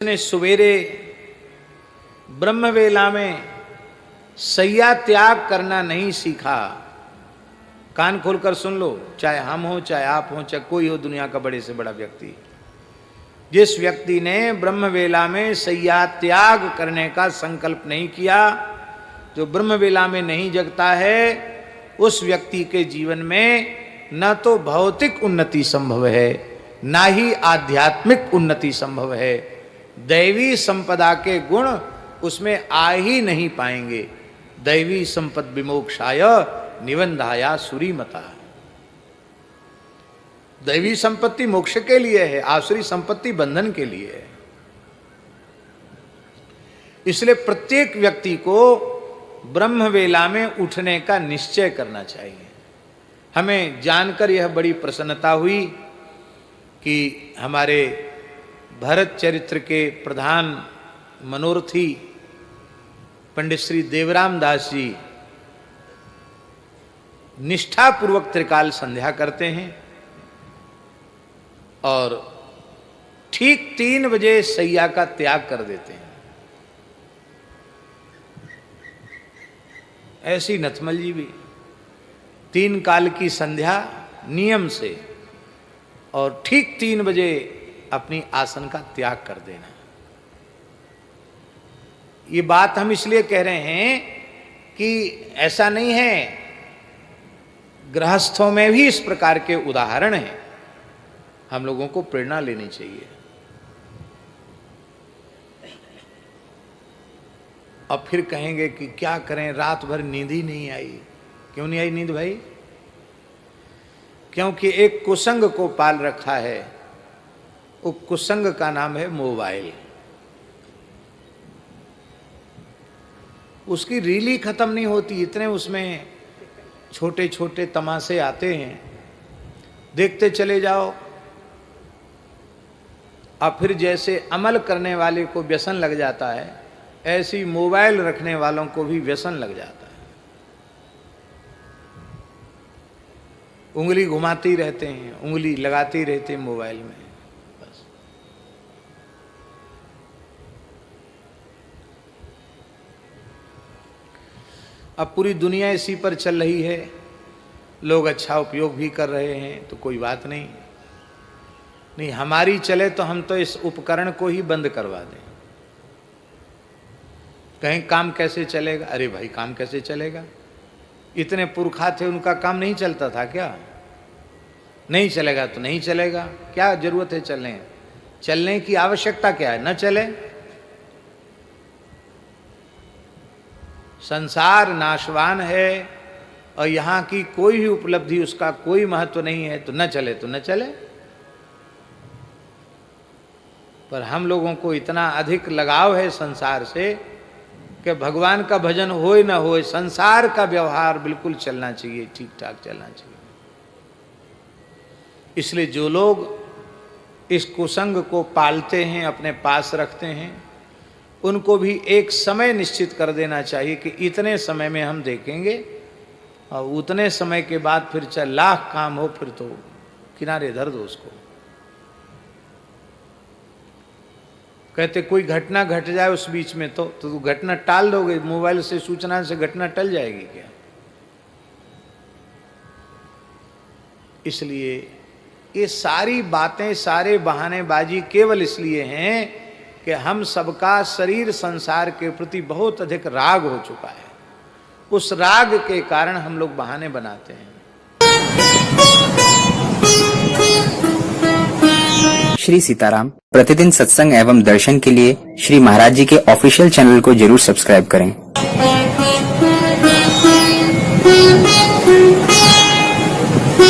ने सवेरे ब्रह्मवेला में सैया त्याग करना नहीं सीखा। कान खोलकर सुन लो, चाहे हम हो, चाहे आप हो, चाहे कोई हो दुनिया का बड़े से बड़ा व्यक्ति। जिस व्यक्ति ने ब्रह्मवेला में सैया त्याग करने का संकल्प नहीं किया, जो ब्रह्मवेला में नहीं जगता है, उस व्यक्ति के जीवन में न तो भौतिक उन्नति संभव है, ना ही आध्यात्मिक उन्नति संभव है। दैवी संपदा के गुण उसमें आ ही नहीं पाएंगे। दैवी संपद विमोक्षाय निबंधाया सुरीमता। दैवी संपत्ति मोक्ष के लिए है, आसुरी संपत्ति बंधन के लिए है। इसलिए प्रत्येक व्यक्ति को ब्रह्मवेला में उठने का निश्चय करना चाहिए। हमें जानकर यह बड़ी प्रसन्नता हुई कि हमारे भरत चरित्र के प्रधान मनोरथी पंडित श्री देवराम दास जी निष्ठापूर्वक त्रिकाल संध्या करते हैं और ठीक 3 बजे सैया का त्याग कर देते हैं। ऐसी नथमल जी भी 3 काल की संध्या नियम से और ठीक 3 बजे अपनी आसन का त्याग कर देना। ये बात हम इसलिए कह रहे हैं कि ऐसा नहीं है, गृहस्थों में भी इस प्रकार के उदाहरण हैं, हम लोगों को प्रेरणा लेनी चाहिए। अब फिर कहेंगे कि क्या करें, रात भर नींद ही नहीं आई। क्यों नहीं आई नींद भाई? क्योंकि एक कुसंग को पाल रखा है। वो कुसंग का नाम है मोबाइल। उसकी रील ही खत्म नहीं होती, इतने उसमें छोटे छोटे तमाशे आते हैं, देखते चले जाओ। अब फिर जैसे अमल करने वाले को व्यसन लग जाता है, ऐसी मोबाइल रखने वालों को भी व्यसन लग जाता है। उंगली घुमाती रहते हैं, उंगली लगाती रहते हैं मोबाइल में। बस अब पूरी दुनिया इसी पर चल रही है। लोग अच्छा उपयोग भी कर रहे हैं तो कोई बात नहीं, नहीं हमारी चले तो हम तो इस उपकरण को ही बंद करवा दें। कहीं काम कैसे चलेगा? अरे भाई काम कैसे चलेगा? इतने पुरखा थे, उनका काम नहीं चलता था क्या? नहीं चलेगा तो नहीं चलेगा, क्या जरूरत है चलने की आवश्यकता क्या है? न चले। संसार नाशवान है और यहाँ की कोई भी उपलब्धि उसका कोई महत्व नहीं है, तो न चले तो न चले। पर हम लोगों को इतना अधिक लगाव है संसार से कि भगवान का भजन होए न होए, संसार का व्यवहार बिल्कुल चलना चाहिए, ठीक ठाक चलना चाहिए। इसलिए जो लोग इस कुसंग को पालते हैं, अपने पास रखते हैं, उनको भी एक समय निश्चित कर देना चाहिए कि इतने समय में हम देखेंगे और उतने समय के बाद फिर चाहे लाख काम हो फिर तो किनारे धर दो उसको। कहते कोई घटना घट जाए उस बीच में तो घटना टाल दोगे, मोबाइल से सूचना से घटना टल जाएगी क्या? इसलिए ये सारी बातें, सारे बहानेबाजी केवल इसलिए हैं कि हम सबका शरीर संसार के प्रति बहुत अधिक राग हो चुका है। उस राग के कारण हम लोग बहाने बनाते हैं। श्री सीताराम प्रतिदिन सत्संग एवं दर्शन के लिए श्री महाराज जी के ऑफिशियल चैनल को जरूर सब्सक्राइब करें।